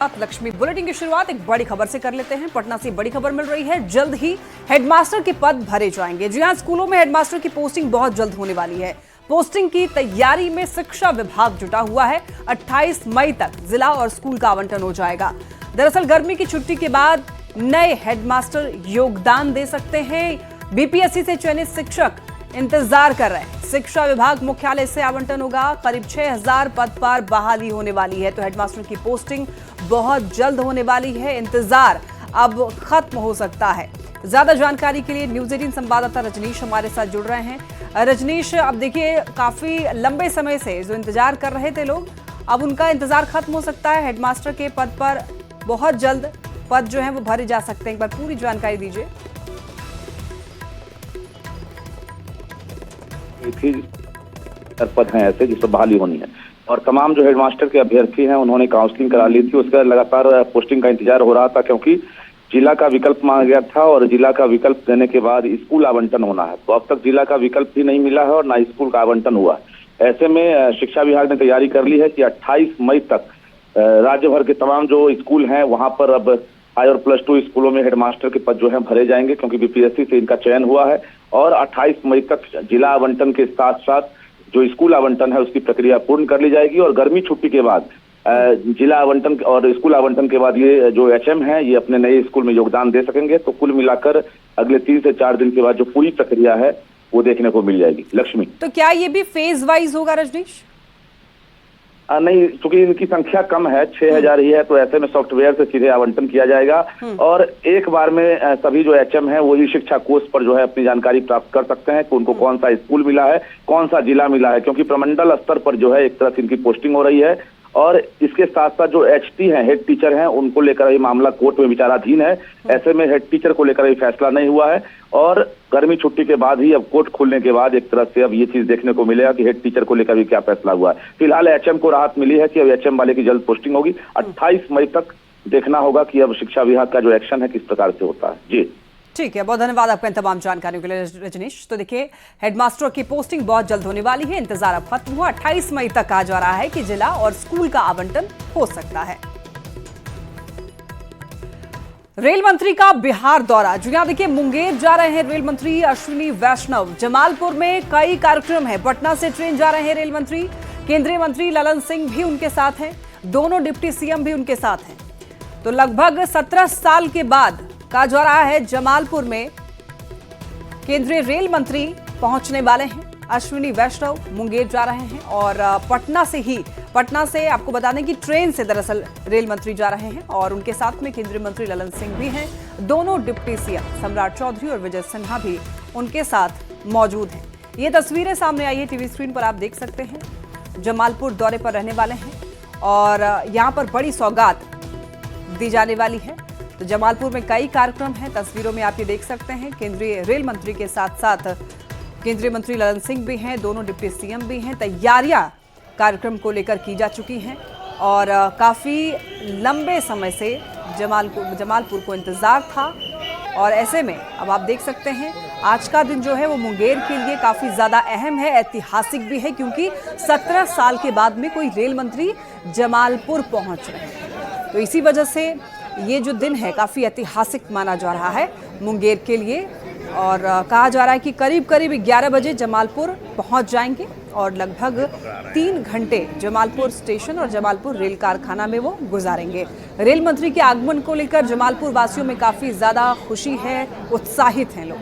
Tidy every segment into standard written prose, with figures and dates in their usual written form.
Lakshmi bulletin की शुरुआत एक बड़ी खबर से कर लेते हैं। पटना से बड़ी खबर मिल रही है, जल्द ही हेडमास्टर के पद भरे जाएंगे। जी हां, स्कूलों में हेडमास्टर की पोस्टिंग बहुत जल्द होने वाली है। पोस्टिंग की तैयारी में शिक्षा विभाग जुटा हुआ है। 28 मई तक जिला और स्कूल का आवंटन हो जाएगा। दरअसल गर्मी की छुट्टी के बाद नए हेडमास्टर योगदान दे सकते हैं। बीपीएससी से चयनित शिक्षक इंतजार कर रहे हैं। शिक्षा विभाग मुख्यालय से आवंटन होगा। करीब 6000 पद पर बहाली होने वाली है, तो हेडमास्टर की पोस्टिंग बहुत जल्द होने वाली है। इंतजार अब खत्म हो सकता है। ज्यादा जानकारी के लिए न्यूज 18 संवाददाता रजनीश हमारे साथ जुड़ रहे हैं। रजनीश, अब देखिए काफी लंबे समय से जो इंतजार कर रहे थे लोग, अब उनका इंतजार खत्म हो सकता है। हेडमास्टर के पद पर बहुत जल्द पद जो है वो भरे जा सकते हैं। एक बार पूरी जानकारी दीजिए। पद हैं ऐसे जिस पर बहाली होनी है, और तमाम जो हेडमास्टर के अभ्यर्थी हैं उन्होंने काउंसलिंग करा ली थी। उसका लगातार पोस्टिंग का इंतजार हो रहा था, क्योंकि जिला का विकल्प मांगा गया था और जिला का विकल्प देने के बाद स्कूल आवंटन होना है। तो अब तक जिला का विकल्प भी नहीं मिला है और ना स्कूल का आवंटन हुआ है। ऐसे में शिक्षा विभाग ने तैयारी कर ली है कि 28 मई तक राज्य भर के तमाम जो स्कूल हैं वहां पर अब हाई और +2 स्कूलों में हेडमास्टर के पद जो है भरे जाएंगे, क्योंकि बीपीएससी से इनका चयन हुआ है। और 28 मई तक जिला आवंटन के साथ साथ जो स्कूल आवंटन है उसकी प्रक्रिया पूर्ण कर ली जाएगी। और गर्मी छुट्टी के बाद जिला आवंटन और स्कूल आवंटन के बाद ये जो एचएम है ये अपने नए स्कूल में योगदान दे सकेंगे। तो कुल मिलाकर अगले 3 से 4 दिन के बाद जो पूरी प्रक्रिया है वो देखने को मिल जाएगी। लक्ष्मी, तो क्या ये भी फेज वाइज होगा रजनीश? नहीं, क्योंकि इनकी संख्या कम है, 6000 ही है, तो ऐसे में सॉफ्टवेयर से सीधे आवंटन किया जाएगा और एक बार में सभी जो एचएम है वो ई शिक्षा कोष पर जो है अपनी जानकारी प्राप्त कर सकते हैं कि उनको कौन सा स्कूल मिला है, कौन सा जिला मिला है। क्योंकि प्रमंडल स्तर पर जो है एक तरह से इनकी पोस्टिंग हो रही है। और इसके साथ साथ जो एचटी हैं, हेड टीचर हैं, उनको लेकर ये मामला कोर्ट में विचाराधीन है। ऐसे में हेड टीचर को लेकर ये फैसला नहीं हुआ है और गर्मी छुट्टी के बाद ही अब कोर्ट खुलने के बाद एक तरह से अब ये चीज देखने को मिलेगा कि हेड टीचर को लेकर भी क्या फैसला हुआ है। फिलहाल एचएम को राहत मिली है कि अब एचएम वाले की जल्द पोस्टिंग होगी। 28 मई तक देखना होगा कि अब शिक्षा विभाग का जो एक्शन है किस प्रकार से होता है। जी ठीक है, बहुत धन्यवाद आपका इन तमाम जानकारियों के लिए रजनीश। तो देखिए, हेडमास्टर की पोस्टिंग बहुत जल्द होने वाली है। इंतजार अब खत्म हुआ। 28 मई तक कहा जा रहा है कि जिला और स्कूल का आवंटन हो सकता है। रेल मंत्री का बिहार दौरा। जी हां, देखिए मुंगेर जा रहे हैं रेल मंत्री अश्विनी वैष्णव। जमालपुर में कई कार्यक्रम है। पटना से ट्रेन जा रहे हैं रेल मंत्री। केंद्रीय मंत्री ललन सिंह भी उनके साथ हैं। दोनों डिप्टी सीएम भी उनके साथ हैं। तो लगभग 17 साल के बाद कहा जा रहा है जमालपुर में केंद्रीय रेल मंत्री पहुंचने वाले हैं। अश्विनी वैष्णव मुंगेर जा रहे हैं और पटना से आपको बता दें कि ट्रेन से दरअसल रेल मंत्री जा रहे हैं और उनके साथ में केंद्रीय मंत्री ललन सिंह भी हैं। दोनों डिप्टी सीएम सम्राट चौधरी और विजय सिन्हा भी उनके साथ मौजूद हैं। ये तस्वीरें सामने आई है, टीवी स्क्रीन पर आप देख सकते हैं। जमालपुर दौरे पर रहने वाले हैं और यहाँ पर बड़ी सौगात दी जाने वाली है। तो जमालपुर में कई कार्यक्रम हैं। तस्वीरों में आप ये देख सकते हैं। केंद्रीय रेल मंत्री के साथ साथ केंद्रीय मंत्री ललन सिंह भी हैं, दोनों डिप्टी सीएम भी हैं। तैयारियां कार्यक्रम को लेकर की जा चुकी हैं और काफ़ी लंबे समय से जमालपुर को इंतज़ार था। और ऐसे में अब आप देख सकते हैं आज का दिन जो है वो मुंगेर के लिए काफ़ी ज़्यादा अहम है, ऐतिहासिक भी है, क्योंकि 17 साल के बाद में कोई रेल मंत्री जमालपुर पहुँच रहे हैं। तो इसी वजह से ये जो दिन है काफ़ी ऐतिहासिक माना जा रहा है मुंगेर के लिए। और कहा जा रहा है कि करीब 11 बजे जमालपुर पहुंच जाएंगे और लगभग 3 घंटे जमालपुर स्टेशन और जमालपुर रेल कारखाना में वो गुजारेंगे। रेल मंत्री के आगमन को लेकर जमालपुर वासियों में काफ़ी ज़्यादा खुशी है, उत्साहित हैं लोग।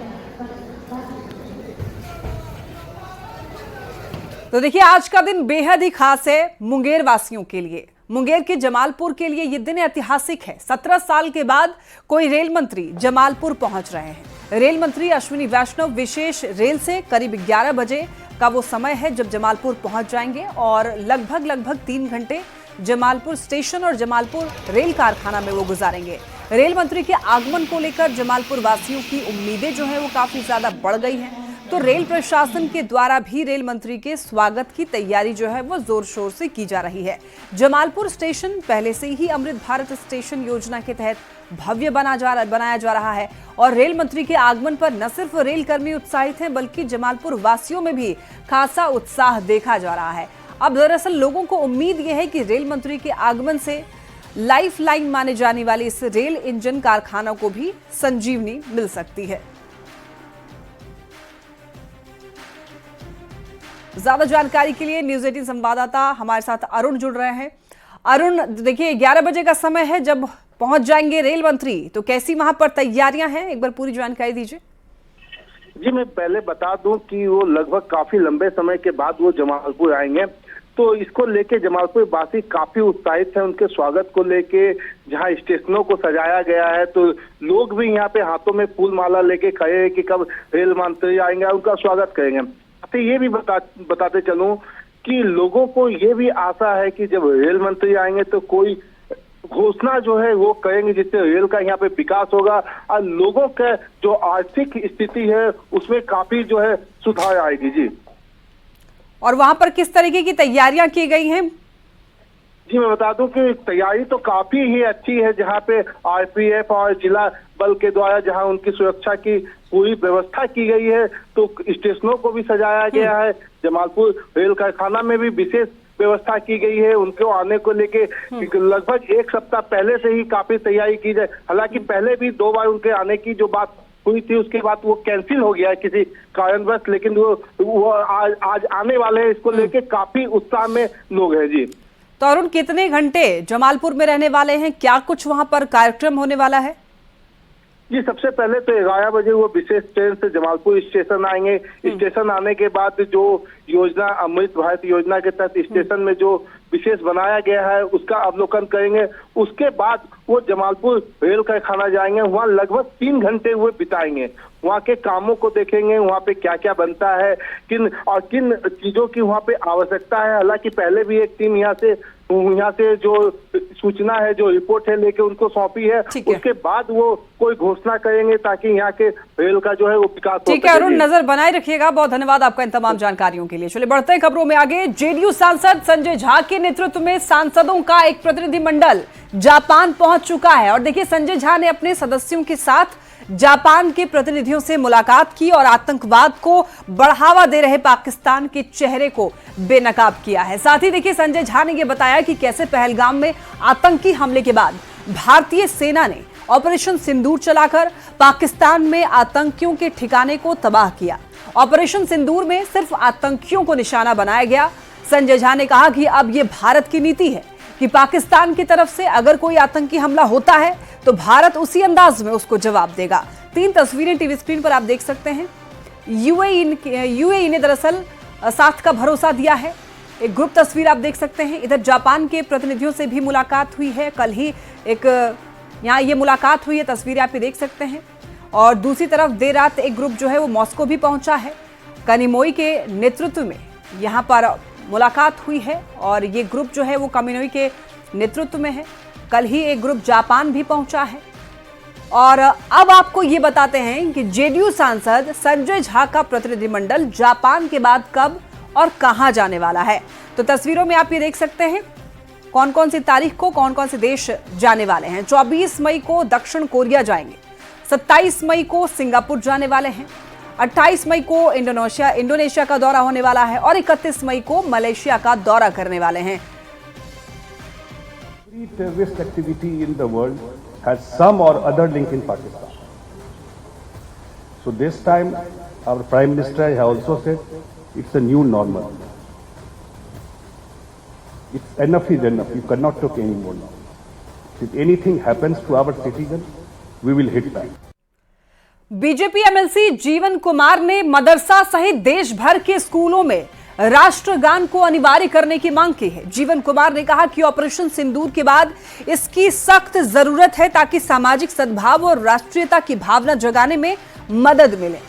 तो देखिए, आज का दिन बेहद ही खास है मुंगेर वासियों के लिए। मुंगेर के जमालपुर के लिए यह दिन ऐतिहासिक है। 17 साल के बाद कोई रेल मंत्री जमालपुर पहुंच रहे हैं। रेल मंत्री अश्विनी वैष्णव विशेष रेल से करीब 11 बजे का वो समय है जब जमालपुर पहुंच जाएंगे और लगभग 3 घंटे जमालपुर स्टेशन और जमालपुर रेल कारखाना में वो गुजारेंगे। रेल मंत्री के आगमन को लेकर जमालपुर वासियों की उम्मीदें जो है वो काफी ज्यादा बढ़ गई हैं। तो रेल प्रशासन के द्वारा भी रेल मंत्री के स्वागत की तैयारी जो है वो जोर शोर से की जा रही है। जमालपुर स्टेशन पहले से ही अमृत भारत स्टेशन योजना के तहत भव्य बनाया जा रहा है और रेल मंत्री के आगमन पर न सिर्फ रेल कर्मी उत्साहित हैं बल्कि जमालपुर वासियों में भी खासा उत्साह देखा जा रहा है। अब दरअसल लोगों को उम्मीद यह है कि रेल मंत्री के आगमन से लाइफ लाइन माने जाने वाली इस रेल इंजन कारखाना को भी संजीवनी मिल सकती है। ज्यादा जानकारी के लिए न्यूज 18 संवाददाता हमारे साथ अरुण जुड़ रहे हैं। अरुण, देखिए 11 बजे का समय है जब पहुंच जाएंगे रेल मंत्री, तो कैसी वहां पर तैयारियां हैं, एक बार पूरी जानकारी दीजिए। जी, मैं पहले बता दूं कि वो लगभग काफी लंबे समय के बाद वो जमालपुर आएंगे, तो इसको लेके जमालपुर वासी काफी उत्साहित है उनके स्वागत को लेके। जहां स्टेशनों को सजाया गया है तो लोग भी यहाँ पे हाथों में फूल माला लेके खड़े हैं कि कब रेल मंत्री आएंगे, उनका स्वागत करेंगे। तो ये भी बताते चलूं कि लोगों को ये भी आशा है कि जब रेल मंत्री आएंगे तो कोई घोषणा जो है वो करेंगे जिससे रेल का यहाँ पे विकास होगा और लोगों का जो आर्थिक स्थिति है उसमें काफी जो है सुधार आएगी। जी, और वहां पर किस तरीके की तैयारियां की गई हैं? जी, मैं बता दूं कि तैयारी तो काफी ही अच्छी है, जहां पे आरपीएफ और जिला बल के द्वारा जहां उनकी सुरक्षा की पूरी व्यवस्था की गई है, तो स्टेशनों को भी सजाया गया है। जमालपुर रेल कारखाना में भी विशेष व्यवस्था की गई है। उनको आने को लेके लगभग एक सप्ताह पहले से ही काफी तैयारी की जाए। हालांकि पहले भी 2 बार उनके आने की जो बात हुई थी उसके बाद वो कैंसिल हो गया है किसी कारणवश, लेकिन वो आज आने वाले हैं। इसको लेके काफी उत्साह में लोग हैं। जी, तो अरुण, कितने घंटे जमालपुर में रहने वाले हैं, क्या कुछ वहां पर कार्यक्रम होने वाला है? जी, सबसे पहले तो 11 बजे वो विशेष ट्रेन से जमालपुर स्टेशन आएंगे। स्टेशन आने के बाद जो योजना अमृत भारत योजना के तहत स्टेशन में जो विशेष बनाया गया है उसका अवलोकन करेंगे। उसके बाद वो जमालपुर रेल कारखाना जाएंगे, वहाँ लगभग 3 घंटे वो बिताएंगे। वहाँ के कामों को देखेंगे, वहाँ पे क्या क्या बनता है, किन चीजों की वहाँ पे आवश्यकता है। हालांकि पहले भी एक टीम यहाँ से जो सूचना है, जो रिपोर्ट है लेके उनको सौंपी है। उसके बाद वो कोई घोषणा करेंगे ताकि यहाँ के रेल का जो है वो विकास हो। ठीक है अरुण, नजर बनाए रखिएगा। बहुत धन्यवाद आपका इन तमाम जानकारियों के लिए। चलिए बढ़ते हैं खबरों में आगे। जेडीयू सांसद संजय झा के नेतृत्व में सांसदों का एक प्रतिनिधिमंडल जापान पहुंच चुका है और देखिए संजय झा ने अपने सदस्यों के साथ जापान के प्रतिनिधियों से मुलाकात की और आतंकवाद को बढ़ावा दे रहे पाकिस्तान के चेहरे को बेनकाब किया है। साथ ही देखिए संजय झा ने यह बताया कि कैसे पहलगाम में आतंकी हमले के बाद भारतीय सेना ने ऑपरेशन सिंदूर चलाकर पाकिस्तान में आतंकियों के ठिकाने को तबाह किया। ऑपरेशन सिंदूर में सिर्फ आतंकियों को निशाना बनाया गया। संजय झा ने कहा कि अब यह भारत की नीति है कि पाकिस्तान की तरफ से अगर कोई आतंकी हमला होता है तो भारत उसी अंदाज में उसको जवाब देगा। 3 तस्वीरें टीवी स्क्रीन पर आप देख सकते हैं। यूएई ने दरअसल साथ का भरोसा दिया है। एक ग्रुप तस्वीर आप देख सकते हैं। इधर जापान के प्रतिनिधियों से भी मुलाकात हुई है। कल ही एक यहाँ ये मुलाकात हुई है, तस्वीरें आप देख सकते हैं। और दूसरी तरफ देर रात एक ग्रुप जो है वो मॉस्को भी पहुंचा है। कनिमोई के नेतृत्व में यहाँ पर मुलाकात हुई है और ये ग्रुप जो है वो कनिमोई के नेतृत्व में है। कल ही एक ग्रुप जापान भी पहुंचा है। और अब आपको ये बताते हैं कि जेडीयू सांसद संजय झा का प्रतिनिधिमंडल जापान के बाद कब और कहां जाने वाला है। तो तस्वीरों में आप ये देख सकते हैं कौन कौन सी तारीख को कौन कौन से देश जाने वाले हैं। 24 मई को दक्षिण कोरिया जाएंगे, 27 मई को सिंगापुर जाने वाले हैं, 28 मई को इंडोनेशिया का दौरा होने वाला है और 31 मई को मलेशिया का दौरा करने वाले हैं। Every terrorist activity in the world has some or other link in Pakistan. So this time our Prime Minister has also said it's a new normal. It's enough is enough. You cannot take any more now. If anything happens to our citizens, we will hit back. BJP MLC जीवन कुमार ने मदरसा सहित देश भर के स्कूलों में राष्ट्रगान को अनिवार्य करने की मांग की है। जीवन कुमार ने कहा कि ऑपरेशन सिंदूर के बाद इसकी सख्त जरूरत है ताकि सामाजिक सद्भाव और राष्ट्रीयता की भावना जगाने में मदद मिले।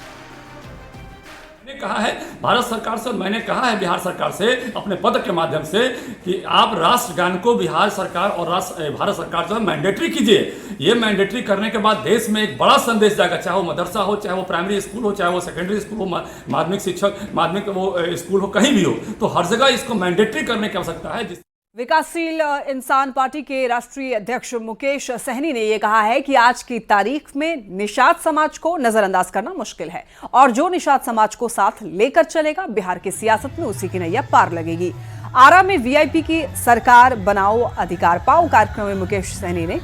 कहा है भारत सरकार से, मैंने कहा है बिहार सरकार से अपने पत्र के माध्यम से कि आप राष्ट्रगान को बिहार सरकार और भारत सरकार जो है मैंडेटरी कीजिए। ये मैंडेटरी करने के बाद देश में एक बड़ा संदेश जाएगा, चाहे वो मदरसा हो, चाहे वो प्राइमरी स्कूल हो, चाहे वो सेकेंडरी स्कूल हो, माध्यमिक शिक्षक माध्यमिक वो स्कूल हो, कहीं भी हो, तो हर जगह इसको मैंडेटरी करने की आवश्यकता है। विकासशील इंसान पार्टी के राष्ट्रीय अध्यक्ष मुकेश सहनी ने यह कहा है कि आज की तारीख में निषाद समाज को नजरअंदाज करना मुश्किल है और जो निषाद समाज को साथ लेकर चलेगा बिहार की सियासत में उसी की नैया पार लगेगी। आरा में वीआईपी की सरकार बनाओ अधिकार पाओ कार्यक्रम में मुकेश सहनी ने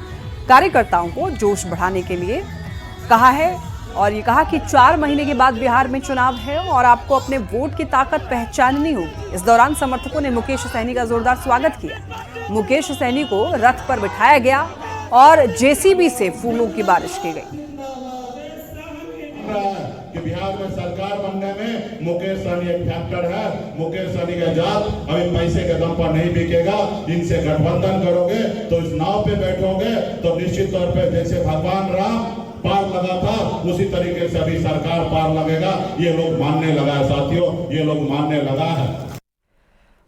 कार्यकर्ताओं को जोश बढ़ाने के लिए कहा है और ये कहा कि 4 महीने के बाद बिहार में चुनाव है और आपको अपने वोट की ताकत पहचाननी होगी। इस दौरान समर्थकों ने मुकेश सहनी का जोरदार स्वागत किया। मुकेश सहनी को रथ पर बिठाया गया और जेसीबी से फूलों की बारिश की गई। कि बिहार में सरकार बनने में मुकेश सहनी एक फैक्टर है। मुकेश सहनी का जाल अभी पैसे के दम पर नहीं बिकेगा। इनसे गठबंधन करोगे तो इस नाव पे बैठोगे तो निश्चित तौर पे जैसे भगवान राम पार लगा था उसी तरीके से अभी सरकार पार लगेगा। ये लोग मानने लगा है साथियों, ये लोग मानने लगा है।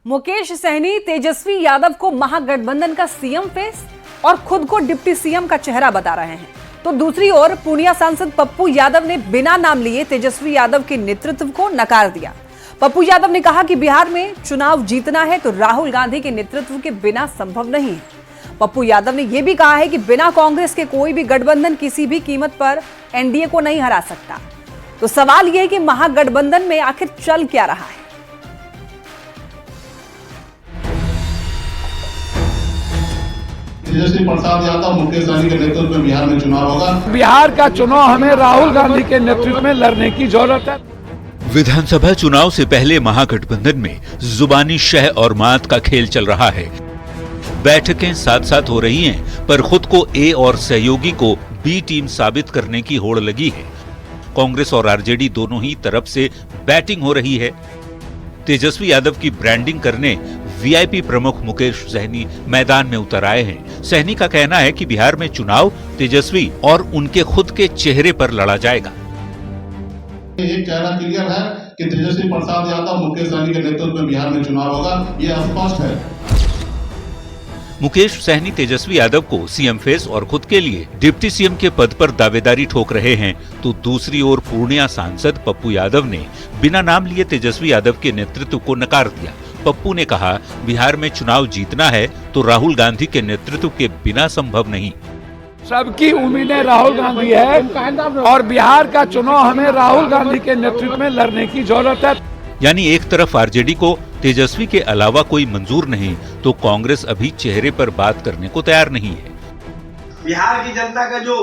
मुकेश सहनी तेजस्वी यादव को महागठबंधन का सीएम फेस और खुद को डिप्टी सीएम का चेहरा बता रहे हैं, तो दूसरी ओर पूर्णिया सांसद पप्पू यादव ने बिना नाम लिए तेजस्वी यादव के नेतृत्व को नकार दिया। पप्पू यादव ने कहा कि बिहार में चुनाव जीतना है तो राहुल गांधी के नेतृत्व के बिना संभव नहीं है। पप्पू यादव ने यह भी कहा है कि बिना कांग्रेस के कोई भी गठबंधन किसी भी कीमत पर एनडीए को नहीं हरा सकता। तो सवाल यह है कि महागठबंधन में आखिर चल क्या रहा है। तेजस्वी प्रसाद यादव मुकेश सहनी के नेतृत्व में बिहार में चुनाव होगा। बिहार का चुनाव हमें राहुल गांधी के नेतृत्व में लड़ने की जरूरत है। विधानसभा चुनाव से पहले महागठबंधन में जुबानी शह और मात का खेल चल रहा है। बैठकें साथ साथ हो रही हैं, पर खुद को ए और सहयोगी को बी टीम साबित करने की होड़ लगी है। कांग्रेस और आरजेडी दोनों ही तरफ से बैटिंग हो रही है। तेजस्वी यादव की ब्रांडिंग करने वीआईपी प्रमुख मुकेश सहनी मैदान में उतर आए हैं। सहनी का कहना है कि बिहार में चुनाव तेजस्वी और उनके खुद के चेहरे पर लड़ा जाएगा। एक चेहरा क्लियर है कि तेजस्वी प्रसाद यादव मुकेश सहनी के नेतृत्व में बिहार में चुनाव होगा, ये स्पष्ट है। मुकेश सहनी तेजस्वी यादव को सीएम फेस और खुद के लिए डिप्टी सीएम के पद पर दावेदारी ठोक रहे हैं, तो दूसरी ओर पूर्णिया सांसद पप्पू यादव ने बिना नाम लिए तेजस्वी यादव के नेतृत्व को नकार दिया। पप्पू ने कहा, बिहार में चुनाव जीतना है तो राहुल गांधी के नेतृत्व के बिना संभव नहीं। सबकी उम्मीदें राहुल गांधी है और बिहार का चुनाव हमें राहुल गांधी के नेतृत्व में लड़ने की जरूरत है। यानी एक तरफ आरजेडी को तेजस्वी के अलावा कोई मंजूर नहीं, तो कांग्रेस अभी चेहरे पर बात करने को तैयार नहीं है। बिहार की जनता का जो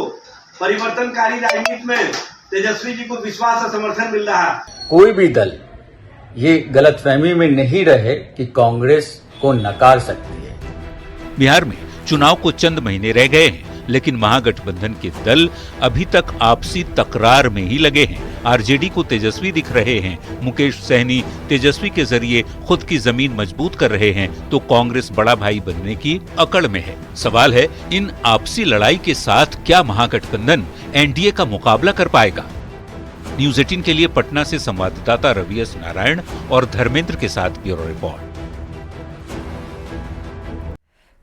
परिवर्तनकारी राजनीति में तेजस्वी जी को विश्वास और समर्थन मिल रहा है। कोई भी दल ये गलतफहमी में नहीं रहे कि कांग्रेस को नकार सकती है। बिहार में चुनाव को चंद महीने रह गए हैं, लेकिन महागठबंधन के दल अभी तक आपसी तकरार में ही लगे हैं। आरजेडी को तेजस्वी दिख रहे हैं, मुकेश सहनी तेजस्वी के जरिए खुद की जमीन मजबूत कर रहे हैं, तो कांग्रेस बड़ा भाई बनने की अकड़ में है। सवाल है, इन आपसी लड़ाई के साथ क्या महागठबंधन एनडीए का मुकाबला कर पाएगा? न्यूज 18 के लिए पटना से संवाददाता रवि एस नारायण और धर्मेंद्र के साथ ब्यूरो रिपोर्ट।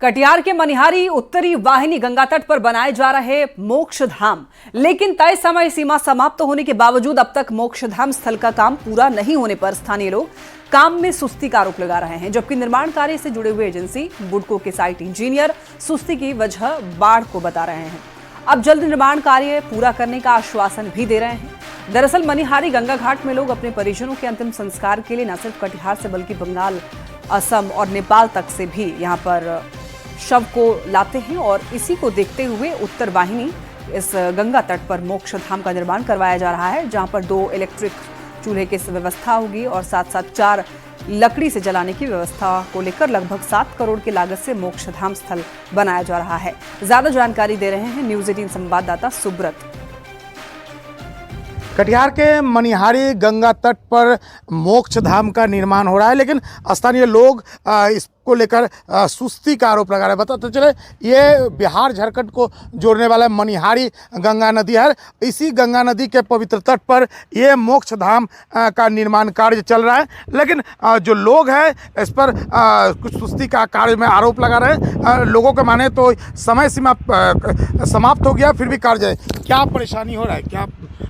कटिहार के मनिहारी उत्तरी वाहिनी गंगा तट पर बनाए जा रहे मोक्ष धाम, लेकिन तय समय सीमा समाप्त होने के बावजूद अब तक मोक्ष धाम स्थल का काम पूरा नहीं होने पर स्थानीय लोग काम में सुस्ती का आरोप लगा रहे हैं, जबकि निर्माण कार्य से जुड़े हुए एजेंसी बुडको के साइट इंजीनियर सुस्ती की वजह बाढ़ को बता रहे हैं। अब जल्द निर्माण कार्य पूरा करने का आश्वासन भी दे रहे हैं। दरअसल मनिहारी गंगा घाट में लोग अपने परिजनों के अंतिम संस्कार के लिए न सिर्फ कटिहार से बल्कि बंगाल, असम और नेपाल तक से भी यहां पर शव को लाते हैं और इसी को देखते हुए उत्तर वाहिनी इस गंगा तट पर मोक्ष धाम का निर्माण करवाया जा रहा है, जहां पर 2 इलेक्ट्रिक चूल्हे की व्यवस्था होगी और साथ साथ 4 लकड़ी से जलाने की व्यवस्था को लेकर लगभग 7 करोड़ की लागत से मोक्ष धाम स्थल बनाया जा रहा है। ज्यादा जानकारी दे रहे हैं न्यूज 18 संवाददाता सुब्रत। कटिहार के मनिहारी गंगा तट पर मोक्ष धाम का निर्माण हो रहा है, लेकिन स्थानीय लोग इसको लेकर सुस्ती का आरोप लगा रहे हैं। बताते चले, ये बिहार झारखंड को जोड़ने वाला मनिहारी गंगा नदी है। इसी गंगा नदी के पवित्र तट पर ये मोक्ष धाम का निर्माण कार्य चल रहा है, लेकिन जो लोग हैं इस पर कुछ सुस्ती का कार्य में आरोप लगा रहे हैं। लोगों के माने तो समय सीमा समाप्त हो गया, फिर भी कार्य क्या परेशानी हो रहा है, क्या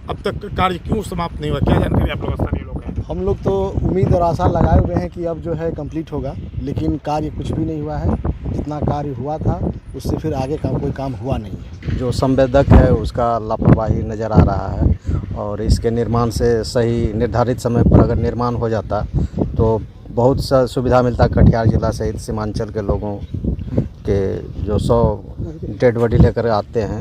अब तक कार्य क्यों समाप्त नहीं हुआ, क्या जानकारी आप लोग स्थानीय लोग हैं? हम लोग तो उम्मीद और आशा लगाए हुए हैं कि अब जो है कंप्लीट होगा, लेकिन कार्य कुछ भी नहीं हुआ है। जितना कार्य हुआ था उससे फिर आगे का कोई काम हुआ नहीं है। जो संवेदक है उसका लापरवाही नज़र आ रहा है और इसके निर्माण से सही निर्धारित समय पर अगर निर्माण हो जाता तो बहुत सा सुविधा मिलता है कटिहार जिला सहित सीमांचल के लोगों के जो 100 डेड बॉडी लेकर आते हैं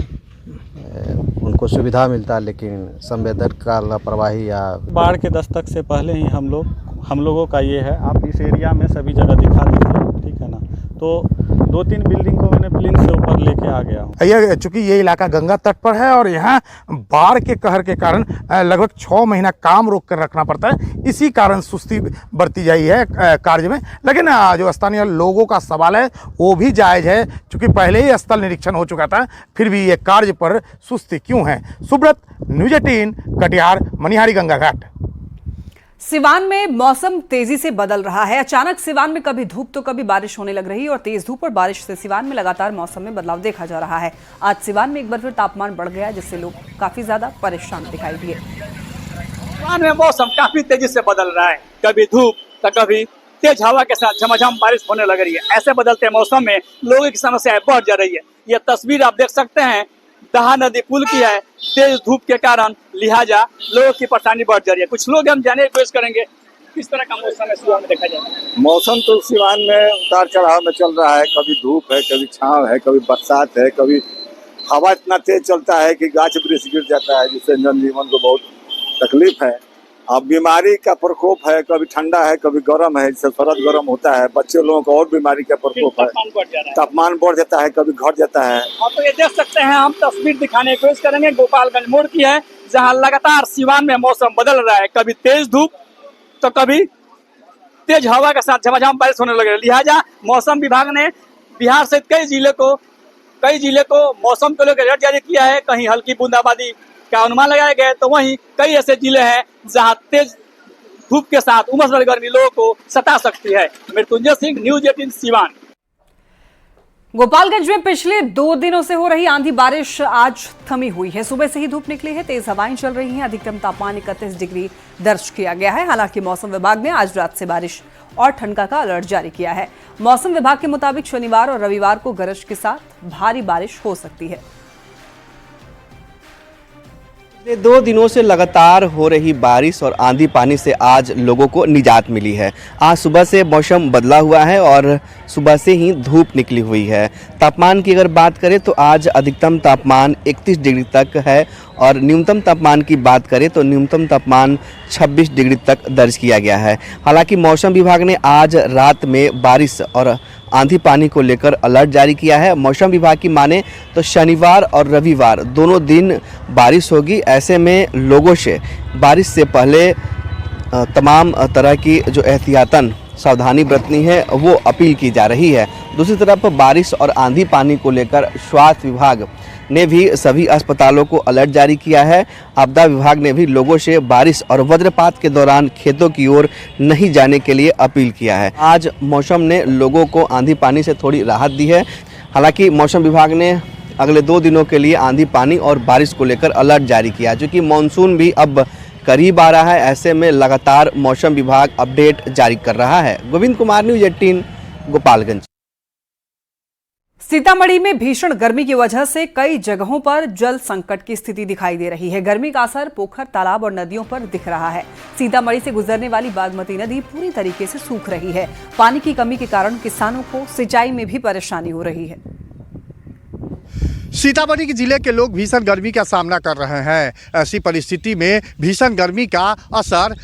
उनको सुविधा मिलता है, लेकिन संवेदक का लापरवाही या बाढ़ के दस्तक से पहले ही हम लोगों का ये है, आप इस एरिया में सभी जगह दिखा दीजिए, ठीक है ना। तो 2-3 बिल्डिंग को मैंने प्लिंथ से ऊपर लेके आ गया हूँ। ये चूंकि ये इलाका गंगा तट पर है और यहाँ बाढ़ के कहर के कारण लगभग 6 महीना काम रोक कर रखना पड़ता है, इसी कारण सुस्ती बरती जाई है कार्य में। लेकिन जो स्थानीय लोगों का सवाल है वो भी जायज़ है, चूँकि पहले ही स्थल निरीक्षण हो चुका था, फिर भी ये कार्य पर सुस्ती क्यों है। सुब्रत, न्यूज़ 18, कटिहार, मनिहारी गंगा घाट। सिवान में मौसम तेजी से बदल रहा है। अचानक सिवान में कभी धूप तो कभी बारिश होने लग रही है और तेज धूप और बारिश से सिवान में लगातार मौसम में बदलाव देखा जा रहा है। आज सिवान में एक बार फिर तापमान बढ़ गया, जिससे लोग काफी ज्यादा परेशान दिखाई दिए। सिवान में मौसम काफी तेजी से बदल रहा है, कभी धूप तो कभी तेज हवा के साथ झमाझम बारिश होने लग रही है। ऐसे बदलते मौसम में लोगों की समस्याएं बढ़ जा रही है। यह तस्वीर आप देख सकते हैं दहा नदी पुल की है। तेज धूप के कारण लिहाजा लोगों की परेशानी बढ़ जा रही है। कुछ लोग हम जानने की कोशिश करेंगे किस तरह का मौसम है सिवान में देखा जाए। मौसम तो सिवान में उतार चढ़ाव में चल रहा है, कभी धूप है, कभी छांव है, कभी बरसात है, कभी हवा इतना तेज चलता है कि गाछ वृक्ष गिर जाता है, जिससे जनजीवन को बहुत तकलीफ है। अब बीमारी का प्रकोप है, कभी ठंडा है, कभी गर्म है, जिससे शरद गर्म होता है, बच्चे लोगों को और बीमारी का प्रकोप है, तापमान बढ़ जाता है, कभी घट जाता है। तो ये देख सकते हैं, हम तस्वीर दिखाने की कोशिश करेंगे गोपालगंज मोड़ की है, जहां लगातार सिवान में मौसम बदल रहा है, कभी तेज धूप तो कभी तेज हवा के साथ झमाझम बारिश होने लगे। लिहाजा मौसम विभाग ने बिहार सहित कई जिले को मौसम को लेकर अलर्ट जारी किया है। कहीं हल्की बूंदाबांदी का अनुमान लगाया गया है, तो वहीं कई ऐसे जिले हैं जहां तेज धूप के साथ उमस भरी गर्मी लोगों को सता सकती है। मृत्युंजय सिंह, न्यूज़ 18 सिवान। गोपालगंज में पिछले 2 दिनों से हो रही आंधी बारिश आज थमी हुई है। सुबह से ही धूप निकली है, तेज हवाएं चल रही हैं। अधिकतम तापमान 31 डिग्री दर्ज किया गया है। हालांकि मौसम विभाग ने आज रात से बारिश और ठंडा का अलर्ट जारी किया है। मौसम विभाग के मुताबिक शनिवार और रविवार को गरज के साथ भारी बारिश हो सकती है। 2 दिनों से लगातार हो रही बारिश और आंधी पानी से आज लोगों को निजात मिली है। आज सुबह से मौसम बदला हुआ है और सुबह से ही धूप निकली हुई है। तापमान की अगर बात करें तो आज अधिकतम तापमान 31 डिग्री तक है और न्यूनतम तापमान की बात करें तो न्यूनतम तापमान 26 डिग्री तक दर्ज किया गया है। हालांकि मौसम विभाग ने आज रात में बारिश और आंधी पानी को लेकर अलर्ट जारी किया है। मौसम विभाग की माने तो शनिवार और रविवार दोनों दिन बारिश होगी। ऐसे में लोगों से बारिश से पहले तमाम तरह की जो एहतियातन सावधानी बरतनी है वो अपील की जा रही है। दूसरी तरफ बारिश और आंधी पानी को लेकर स्वास्थ्य विभाग ने भी सभी अस्पतालों को अलर्ट जारी किया है। आपदा विभाग ने भी लोगों से बारिश और वज्रपात के दौरान खेतों की ओर नहीं जाने के लिए अपील किया है। आज मौसम ने लोगों को आंधी पानी से थोड़ी राहत दी है। हालांकि मौसम विभाग ने अगले 2 दिनों के लिए आंधी पानी और बारिश को लेकर अलर्ट जारी किया, चूँकि मानसून भी अब करीब आ रहा है। ऐसे में लगातार मौसम विभाग अपडेट जारी कर रहा है। गोविंद कुमार, न्यूज़ 18, गोपालगंज। सीतामढ़ी में भीषण गर्मी की वजह से कई जगहों पर जल संकट की स्थिति दिखाई दे रही है। गर्मी का असर पोखर, तालाब और नदियों पर दिख रहा है। सीतामढ़ी से गुजरने वाली बागमती नदी पूरी तरीके से सूख रही है। पानी की कमी के कारण किसानों को सिंचाई में भी परेशानी हो रही है। सीतामढ़ी के जिले के लोग भीषण गर्मी का सामना कर रहे हैं। ऐसी परिस्थिति में भीषण गर्मी का असर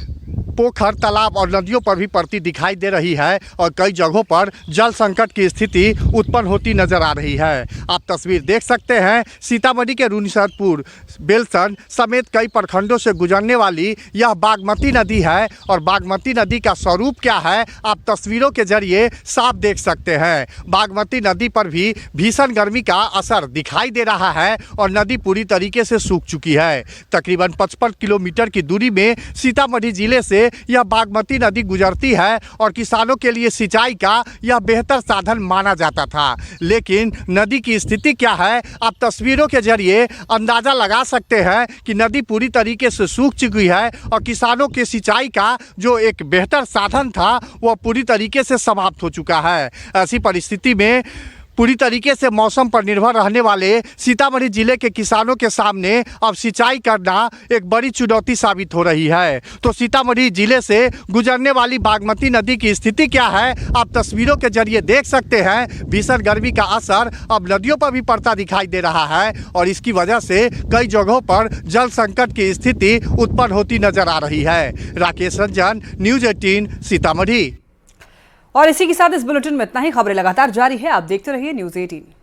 पोखर, तालाब और नदियों पर भी पड़ती दिखाई दे रही है और कई जगहों पर जल संकट की स्थिति उत्पन्न होती नजर आ रही है। आप तस्वीर देख सकते हैं, सीतामढ़ी के रूनीसरपुर, बेलसन समेत कई प्रखंडों से गुजरने वाली यह बागमती नदी है और बागमती नदी का स्वरूप क्या है आप तस्वीरों के जरिए साफ देख सकते हैं। बागमती नदी पर भी भीषण गर्मी का असर दिखाई दे रहा है और नदी पूरी तरीके से सूख चुकी है। तकरीबन 55 किलोमीटर की दूरी में सीतामढ़ी जिले से यह बागमती नदी गुजरती है और किसानों के लिए सिंचाई का यह बेहतर साधन माना जाता था। लेकिन नदी की स्थिति क्या है आप तस्वीरों के जरिए अंदाजा लगा सकते हैं कि नदी पूरी तरीके से सूख चुकी है और किसानों के सिंचाई का जो एक बेहतर साधन था वह पूरी तरीके से समाप्त हो चुका है। ऐसी परिस्थिति में पूरी तरीके से मौसम पर निर्भर रहने वाले सीतामढ़ी जिले के किसानों के सामने अब सिंचाई करना एक बड़ी चुनौती साबित हो रही है। तो सीतामढ़ी जिले से गुजरने वाली बागमती नदी की स्थिति क्या है, आप तस्वीरों के जरिए देख सकते हैं। भीषण गर्मी का असर अब नदियों पर भी पड़ता दिखाई दे रहा है और इसकी वजह से कई जगहों पर जल संकट की स्थिति उत्पन्न होती नजर आ रही है। राकेश रंजन, न्यूज़ 18 सीतामढ़ी। और इसी के साथ इस बुलेटिन में इतना ही। खबरें लगातार जारी है, आप देखते रहिए न्यूज़ 18।